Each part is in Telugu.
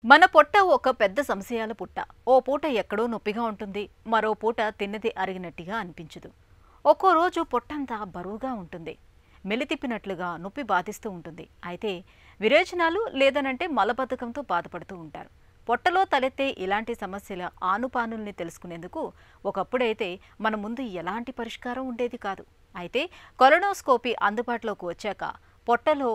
మన పొట్ట ఒక పెద్ద సంశయాల పుట్ట. ఓ పూట ఎక్కడో నొప్పిగా ఉంటుంది, మరో పూట తిన్నది అరిగినట్టుగా అనిపించదు. ఒక్కో రోజు పొట్టంతా బరువుగా ఉంటుంది, మెలితిప్పినట్లుగా నొప్పి బాధిస్తూ ఉంటుంది. అయితే విరేచనాలు లేదనంటే మలబద్ధకంతో బాధపడుతూ ఉంటారు. పొట్టలో తలెత్తే ఇలాంటి సమస్యల ఆనుపానుల్ని తెలుసుకునేందుకు ఒకప్పుడైతే మన ముందు ఎలాంటి పరిష్కారం ఉండేది కాదు. అయితే కొలనోస్కోపీ అందుబాటులోకి వచ్చాక పొట్టలో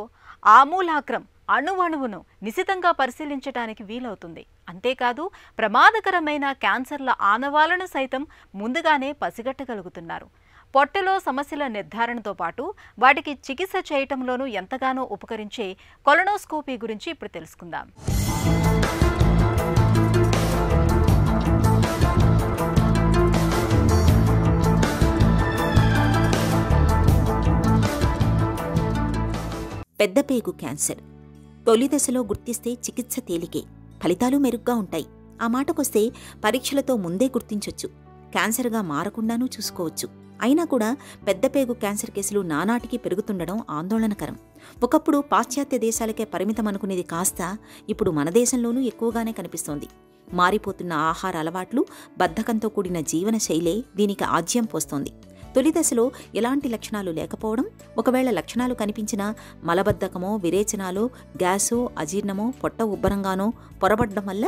ఆమూలాగ్రం అణువణువును నిశితంగా పరిశీలించడానికి వీలవుతుంది. అంతేకాదు ప్రమాదకరమైన క్యాన్సర్ల ఆనవాలను సైతం ముందుగానే పసిగట్టగలుగుతున్నారు. పొట్టలో సమస్యల నిర్ధారణతో పాటు వాటికి చికిత్స చేయటంలోనూ ఎంతగానో ఉపకరించే కొలనోస్కోపీ గురించి ఇప్పుడు తెలుసుకుందాం. పెద్దపేగు క్యాన్సర్ తొలి దశలో గుర్తిస్తే చికిత్స తేలికే, ఫలితాలు మెరుగ్గా ఉంటాయి. ఆ మాటకొస్తే పరీక్షలతో ముందే గుర్తించొచ్చు, క్యాన్సర్గా మారకుండానూ చూసుకోవచ్చు. అయినా కూడా పెద్దపేగు క్యాన్సర్ కేసులు నానాటికి పెరుగుతుండడం ఆందోళనకరం. ఒకప్పుడు పాశ్చాత్య దేశాలకే పరిమితం అనుకునేది కాస్త ఇప్పుడు మన దేశంలోనూ ఎక్కువగానే కనిపిస్తోంది. మారిపోతున్న ఆహార అలవాట్లు, బద్ధకంతో కూడిన జీవన శైలే దీనికి ఆజ్యం పోస్తోంది. తొలి దశలో ఎలాంటి లక్షణాలు లేకపోవడం, ఒకవేళ లక్షణాలు కనిపించినా మలబద్ధకమో, విరేచనాలో, గ్యాసో, అజీర్ణమో, పొట్ట ఉబ్బరంగానో పొరబడ్డం వల్ల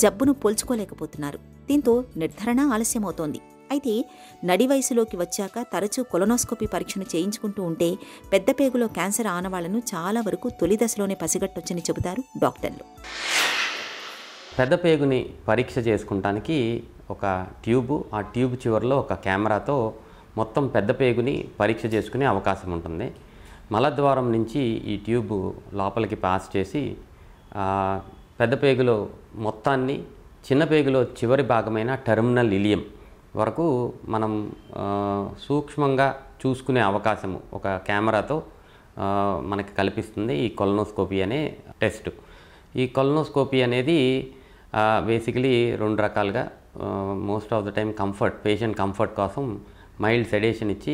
జబ్బును పోల్చుకోలేకపోతున్నారు. దీంతో నిర్ధారణ ఆలస్యమవుతోంది. అయితే నడి వయసులోకి వచ్చాక తరచూ కొలనోస్కోపీ పరీక్షను చేయించుకుంటూ ఉంటే పెద్దపేగులో క్యాన్సర్ ఆనవాళ్లను చాలా వరకు తొలి దశలోనే పసిగట్టొచ్చని చెబుతారు డాక్టర్లు. పెద్దపేగుని పరీక్ష చేసుకుంటానికి ఒక ట్యూబు, ఆ ట్యూబ్ చివరిలో ఒక కెమెరాతో మొత్తం పెద్దపేగుని పరీక్ష చేసుకునే అవకాశం ఉంటుంది. మలద్వారం నుంచి ఈ ట్యూబ్ లోపలికి పాస్ చేసి పెద్దపేగులో మొత్తాన్ని చిన్నపేగులో చివరి భాగమైన టెర్మినల్ ఇలియం వరకు మనం సూక్ష్మంగా చూసుకునే అవకాశము ఒక కెమెరాతో మనకి కల్పిస్తుంది ఈ కొలనోస్కోపీ అనే టెస్ట్. ఈ కొలనోస్కోపీ అనేది బేసికలీ రెండు రకాలుగా, most of the time patient comfort కోసం మైల్డ్ సెడేషన్ ఇచ్చి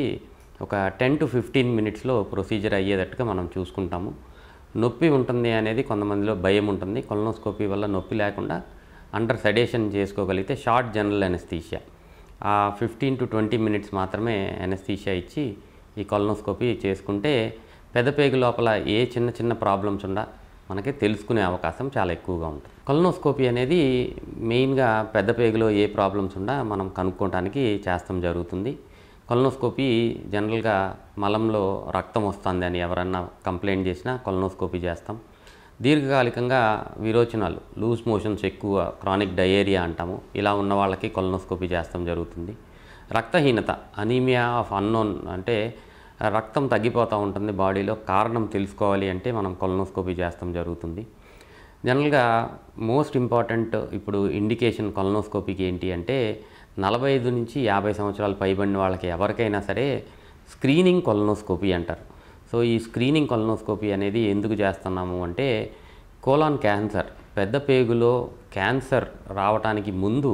ఒక 10 to 15 మినిట్స్లో ప్రొసీజర్ అయ్యేటట్టుగా మనం చూసుకుంటాము. నొప్పి ఉంటుంది అనేది కొంతమందిలో భయం ఉంటుంది. కొలనోస్కోపీ వల్ల నొప్పి లేకుండా అండర్ సెడేషన్ చేసుకోగలిగితే షార్ట్ జనరల్ అనెస్థీషియా, ఆ 15 to 20 మినిట్స్ మాత్రమే అనెస్థీషియా ఇచ్చి ఈ కొలనోస్కోపీ చేసుకుంటే పెద్దపేగు లోపల ఏ చిన్న చిన్న ప్రాబ్లమ్స్ ఉండా మనకి తెలుసుకునే అవకాశం చాలా ఎక్కువగా ఉంటుంది. కొలనోస్కోపీ అనేది మెయిన్గా పెద్దపేగులో ఏ ప్రాబ్లమ్స్ ఉండా మనం కనుక్కోవడానికి చేస్తాం జరుగుతుంది. కొలనోస్కోపీ జనరల్గా మలంలో రక్తం వస్తుంది అని ఎవరన్నా కంప్లైంట్ చేసినా కొలనోస్కోపీ చేస్తాం. దీర్ఘకాలికంగా విరోచనాలు, లూజ్ మోషన్స్ ఎక్కువ, క్రానిక్ డయేరియా అంటాము, ఇలా ఉన్న వాళ్ళకి కొలనోస్కోపీ చేస్తాం జరుగుతుంది. రక్తహీనత, అనీమియా ఆఫ్ అన్నోన్, అంటే రక్తం తగ్గిపోతూ ఉంటుంది బాడీలో, కారణం తెలుసుకోవాలి అంటే మనం కొలనోస్కోపీ చేస్తాం జరుగుతుంది. జనరల్గా మోస్ట్ ఇంపార్టెంట్ ఇప్పుడు ఇండికేషన్ కొలనోస్కోపీకి ఏంటి అంటే 45 నుంచి 50 సంవత్సరాలు పైబడిన వాళ్ళకి ఎవరికైనా సరే స్క్రీనింగ్ కొలనోస్కోపీ అంటారు. సో ఈ స్క్రీనింగ్ కొలనోస్కోపీ అనేది ఎందుకు చేస్తున్నాము అంటే కోలాన్ క్యాన్సర్, పెద్దపేగులో క్యాన్సర్ రావడానికి ముందు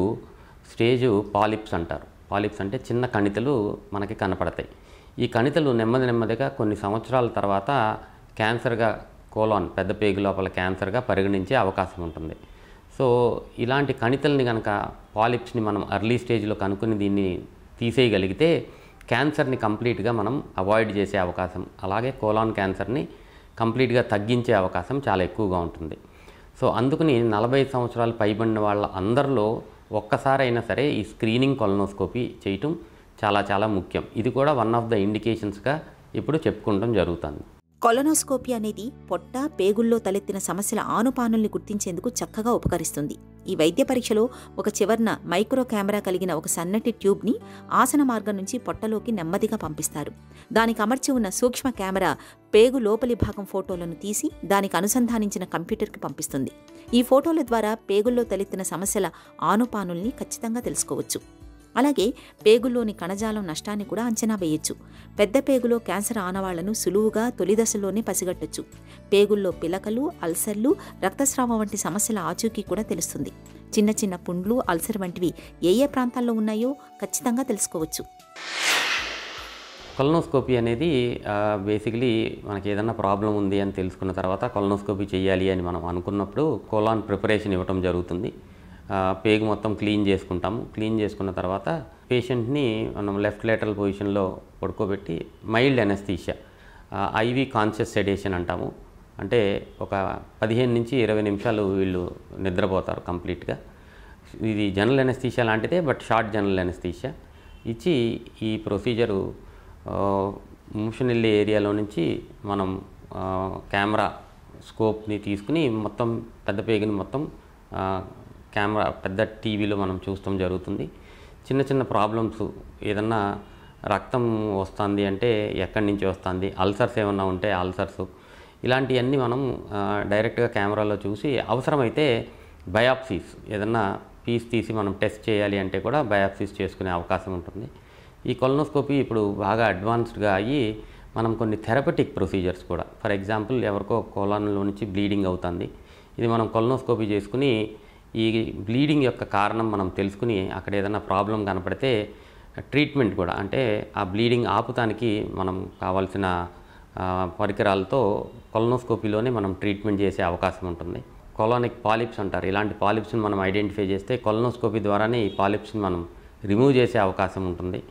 స్టేజు పాలిప్స్ అంటారు. పాలిప్స్ అంటే చిన్న కణితలు మనకి కనపడతాయి. ఈ కణితలు నెమ్మదిగా కొన్ని సంవత్సరాల తర్వాత క్యాన్సర్గా, కోలాన్ పెద్దపేగు లోపల క్యాన్సర్గా పరిగణించే అవకాశం ఉంటుంది. సో ఇలాంటి కణితల్ని కనుక, పాలిప్స్ని మనం ఎర్లీ స్టేజ్లో కనుక్కుని దీన్ని తీసేయగలిగితే క్యాన్సర్ని కంప్లీట్గా మనం అవాయిడ్ చేసే అవకాశం, అలాగే కోలాన్ క్యాన్సర్ని కంప్లీట్గా తగ్గించే అవకాశం చాలా ఎక్కువగా ఉంటుంది. సో అందుకని 45 సంవత్సరాలు పైబడిన వాళ్ళ అందరిలో ఒక్కసారైనా సరే ఈ స్క్రీనింగ్ కొలనోస్కోపీ చేయటం చాలా చాలా ముఖ్యం. ఇది కూడా వన్ ఆఫ్ ద ఇండికేషన్స్గా ఇప్పుడు చెప్పుకోవడం జరుగుతుంది. కొలనోస్కోపీ అనేది పొట్ట, పేగుల్లో తలెత్తిన సమస్యల ఆనుపానుల్ని గుర్తించేందుకు చక్కగా ఉపకరిస్తుంది. ఈ వైద్య పరీక్షలో ఒక చివర్న మైక్రో కెమెరా కలిగిన ఒక సన్నటి ట్యూబ్ని ఆసన మార్గం నుంచి పొట్టలోకి నెమ్మదిగా పంపిస్తారు. దానికి అమర్చి ఉన్న సూక్ష్మ కెమెరా పేగు లోపలి భాగం ఫోటోలను తీసి దానికి అనుసంధానించిన కంప్యూటర్కి పంపిస్తుంది. ఈ ఫోటోల ద్వారా పేగుల్లో తలెత్తిన సమస్యల ఆనుపానుల్ని ఖచ్చితంగా తెలుసుకోవచ్చు. అలాగే పేగుల్లోని కణజాలం నష్టాన్ని కూడా అంచనా వేయొచ్చు. పెద్ద పేగులో క్యాన్సర్ ఆనవాళ్లను సులువుగా తొలి దశలోనే పసిగట్టొచ్చు. పేగుల్లో పిలకలు, అల్సర్లు, రక్తస్రావం వంటి సమస్యల ఆచూకీ కూడా తెలుస్తుంది. చిన్న చిన్న పుండ్లు, అల్సర్ వంటివి ఏ ప్రాంతాల్లో ఉన్నాయో ఖచ్చితంగా తెలుసుకోవచ్చు. కొలనోస్కోపీ అనేది బేసికలీ మనకి ఏదైనా ప్రాబ్లం ఉంది అని తెలుసుకున్న తర్వాత కొలనోస్కోపీ చేయాలి అని మనం అనుకున్నప్పుడు కోలాన్ ప్రిపరేషన్ ఇవ్వటం జరుగుతుంది. పేగు మొత్తం క్లీన్ చేసుకుంటాము. క్లీన్ చేసుకున్న తర్వాత పేషెంట్ని మనం లెఫ్ట్ లేటరల్ పొజిషన్లో పడుకోబెట్టి mild anaesthesia, IV conscious sedition అంటాము. అంటే ఒక 15 నుంచి 20 నిమిషాలు వీళ్ళు నిద్రపోతారు కంప్లీట్గా. ఇది జనరల్ ఎనస్థీషియా లాంటిదే, బట్ షార్ట్ జనరల్ ఎనస్థీషియా ఇచ్చి ఈ ప్రొసీజరు మోషన్ వెళ్ళే ఏరియాలో నుంచి మనం కెమెరా స్కోప్ని తీసుకుని మొత్తం పెద్ద పేగుని మొత్తం కెమెరా పెద్ద టీవీలో మనం చూస్తాం జరుగుతుంది. చిన్న చిన్న ప్రాబ్లమ్స్, ఏదన్నా రక్తం వస్తుంది అంటే ఎక్కడి నుంచి వస్తుంది, అల్సర్స్ ఏమన్నా ఉంటే అల్సర్స్, ఇలాంటివన్నీ మనం డైరెక్ట్గా కెమెరాలో చూసి అవసరమైతే బయాప్సీస్, ఏదన్నా పీస్ తీసి మనం టెస్ట్ చేయాలి అంటే కూడా బయాప్సీస్ చేసుకునే అవకాశం ఉంటుంది. ఈ కొలనోస్కోపీ ఇప్పుడు బాగా అడ్వాన్స్డ్గా అయ్యి మనం కొన్ని థెరపటిక్ ప్రొసీజర్స్ కూడా, ఫర్ ఎగ్జాంపుల్ ఎవరికో కోలాన్లో నుంచి బ్లీడింగ్ అవుతుంది, ఇది మనం కొలనోస్కోపీ చేసుకుని ఈ బ్లీడింగ్ యొక్క కారణం మనం తెలుసుకుని అక్కడ ఏదైనా ప్రాబ్లం కనపడితే ట్రీట్మెంట్ కూడా, అంటే ఆ బ్లీడింగ్ ఆపుతానికి మనం కావాల్సిన పరికరాలతో కొలనోస్కోపీలోనే మనం ట్రీట్మెంట్ చేసే అవకాశం ఉంటుంది. కొలానిక్ పాలిప్స్ అంటారు. ఇలాంటి పాలిప్స్ని మనం ఐడెంటిఫై చేస్తే కొలనోస్కోపీ ద్వారానే ఈ పాలిప్స్ని మనం రిమూవ్ చేసే అవకాశం ఉంటుంది.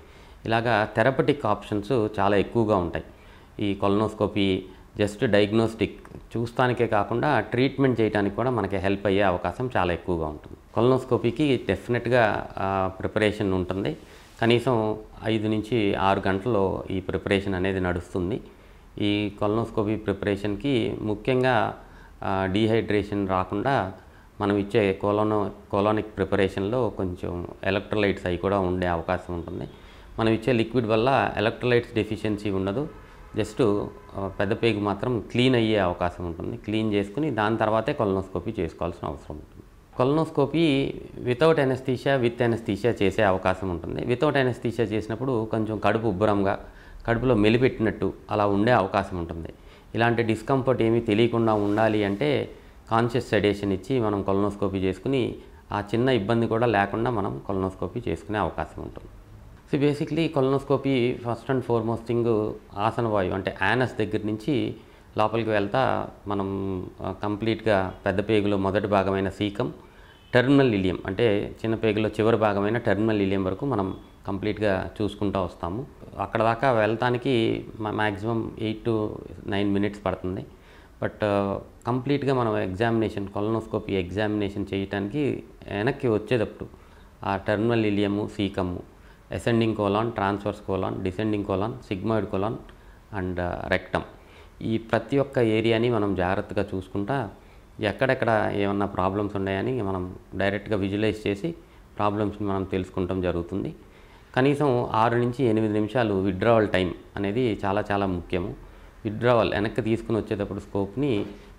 ఇలాగా థెరపటిక్ ఆప్షన్స్ చాలా ఎక్కువగా ఉంటాయి. ఈ కొలనోస్కోపీ జస్ట్ డయాగ్నోస్టిక్ చూస్తానికే కాకుండా ట్రీట్మెంట్ చేయడానికి కూడా మనకి హెల్ప్ అయ్యే అవకాశం చాలా ఎక్కువగా ఉంటుంది. కొలనోస్కోపీకి డెఫినెట్గా ప్రిపరేషన్ ఉంటుంది. కనీసం 5 నుంచి 6 గంటల్లో ఈ ప్రిపరేషన్ అనేది నడుస్తుంది. ఈ కొలనోస్కోపీ ప్రిపరేషన్కి ముఖ్యంగా డీహైడ్రేషన్ రాకుండా మనం ఇచ్చే కోలానిక్ ప్రిపరేషన్లో కొంచెం ఎలక్ట్రోలైట్స్ అవి కూడా ఉండే అవకాశం ఉంటుంది. మనం ఇచ్చే లిక్విడ్ వల్ల ఎలక్ట్రోలైట్స్ డెఫిషియన్సీ ఉండదు. జస్ట్ పెద్ద పేగు మాత్రం క్లీన్ అయ్యే అవకాశం ఉంటుంది. క్లీన్ చేసుకుని దాని తర్వాతే కొలనోస్కోపీ చేసుకోవాల్సిన అవసరం ఉంటుంది. Colonoscopy without anaesthesia, with anaesthesia చేసే అవకాశం ఉంటుంది. వితౌట్ ఎనస్థీషియా చేసినప్పుడు కొంచెం కడుపు ఉబ్బరంగా, కడుపులో మెలిపెట్టినట్టు అలా ఉండే అవకాశం ఉంటుంది. ఇలాంటి డిస్కంఫర్ట్ ఏమీ తెలియకుండా ఉండాలి అంటే కాన్షియస్ సెడేషన్ ఇచ్చి మనం కొలనోస్కోపీ చేసుకుని ఆ చిన్న ఇబ్బంది కూడా లేకుండా మనం కొలనోస్కోపీ చేసుకునే అవకాశం ఉంటుంది. So basically colonoscopy first and foremost thing ఆసన వాయువు అంటే యానస్ దగ్గర నుంచి లోపలికి వెళ్తా మనం కంప్లీట్గా పెద్ద పేగులో మొదటి భాగమైన సీకం, టెర్మినల్ ఇలియం అంటే చిన్న పేగులో చివరి భాగమైన టెర్మినల్ ఇలియం వరకు మనం కంప్లీట్గా చూసుకుంటూ వస్తాము. అక్కడ దాకా వెళ్తానికి మ్యాక్సిమం 8 to 9 minutes పడుతుంది. బట్ కంప్లీట్గా మనం ఎగ్జామినేషన్, కొలనోస్కోపీ ఎగ్జామినేషన్ చేయడానికి వెనక్కి వచ్చేటప్పుడు ఆ terminal ileum, caecum, ascending colon, transverse colon, descending colon, sigmoid colon and rectum, ఈ ప్రతి ఒక్క ఏరియాని మనం జాగ్రత్తగా చూసుకుంటా ఎక్కడెక్కడ ఏమన్నా ప్రాబ్లమ్స్ ఉన్నాయని మనం డైరెక్ట్గా విజువలైజ్ చేసి ప్రాబ్లమ్స్ని మనం తెలుసుకుంటాం జరుగుతుంది. కనీసం 6 నుంచి 8 నిమిషాలు విత్డ్రావల్ టైం అనేది చాలా చాలా ముఖ్యము. విత్డ్రావల్ వెనక్కి తీసుకుని వచ్చేటప్పుడు స్కోప్ని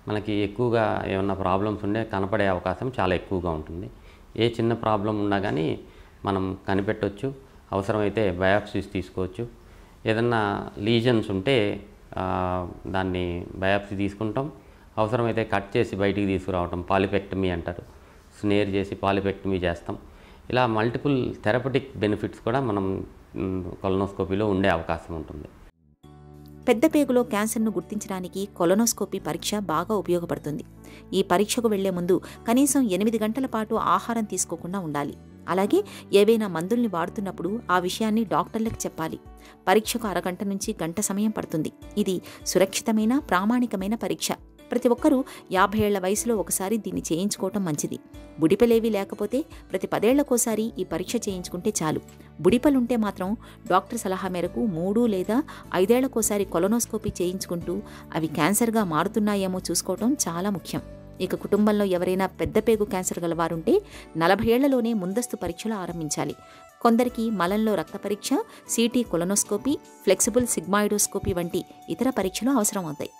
మనకి ఎక్కువగా ఏమన్నా ప్రాబ్లమ్స్ ఉండే కనపడే అవకాశం చాలా ఎక్కువగా ఉంటుంది. ఏ చిన్న ప్రాబ్లం ఉన్నా కానీ మనం కనిపెట్టవచ్చు. అవసరమైతే బయాప్సీస్ తీసుకోవచ్చు. ఏదన్నా లీజన్స్ ఉంటే దాన్ని బయాప్సీ తీసుకుంటాం. అవసరమైతే కట్ చేసి బయటికి తీసుకురావటం, పాలిపెక్టమీ అంటారు. స్నేర్ చేసి పాలిపెక్టమీ చేస్తాం. ఇలా మల్టిపుల్ థెరపటిక్ బెనిఫిట్స్ కూడా మనం కొలనోస్కోపీలో ఉండే అవకాశం ఉంటుంది. పెద్ద పేగులో క్యాన్సర్ను గుర్తించడానికి కొలనోస్కోపీ పరీక్ష బాగా ఉపయోగపడుతుంది. ఈ పరీక్షకు వెళ్లే ముందు కనీసం 8 గంటల పాటు ఆహారం తీసుకోకుండా ఉండాలి. అలాగే ఏవైనా మందుల్ని వాడుతున్నప్పుడు ఆ విషయాన్ని డాక్టర్లకు చెప్పాలి. పరీక్షకు అరగంట నుంచి గంట సమయం పడుతుంది. ఇది సురక్షితమైన, ప్రామాణికమైన పరీక్ష. ప్రతి ఒక్కరూ 50 ఏళ్ల వయసులో ఒకసారి దీన్ని చేయించుకోవటం మంచిది. బుడిపలేవి లేకపోతే ప్రతి 10 ఏళ్లకోసారి ఈ పరీక్ష చేయించుకుంటే చాలు. బుడిపలుంటే మాత్రం డాక్టర్ సలహా మేరకు 3 లేదా 5 ఏళ్లకోసారి కొలనోస్కోపీ చేయించుకుంటూ అవి క్యాన్సర్గా మారుతున్నాయేమో చూసుకోవటం చాలా ముఖ్యం. ఇక కుటుంబంలో ఎవరైనా పెద్ద పేగు క్యాన్సర్ గలవారుంటే 40 ఏళ్లలోనే ముందస్తు పరీక్షలు ఆరంభించాలి. కొందరికి మలంలో రక్త పరీక్ష, సిటీ కొలనోస్కోపీ, ఫ్లెక్సిబుల్ సిగ్మాయిడోస్కోపీ వంటి ఇతర పరీక్షలు అవసరమవుతాయి.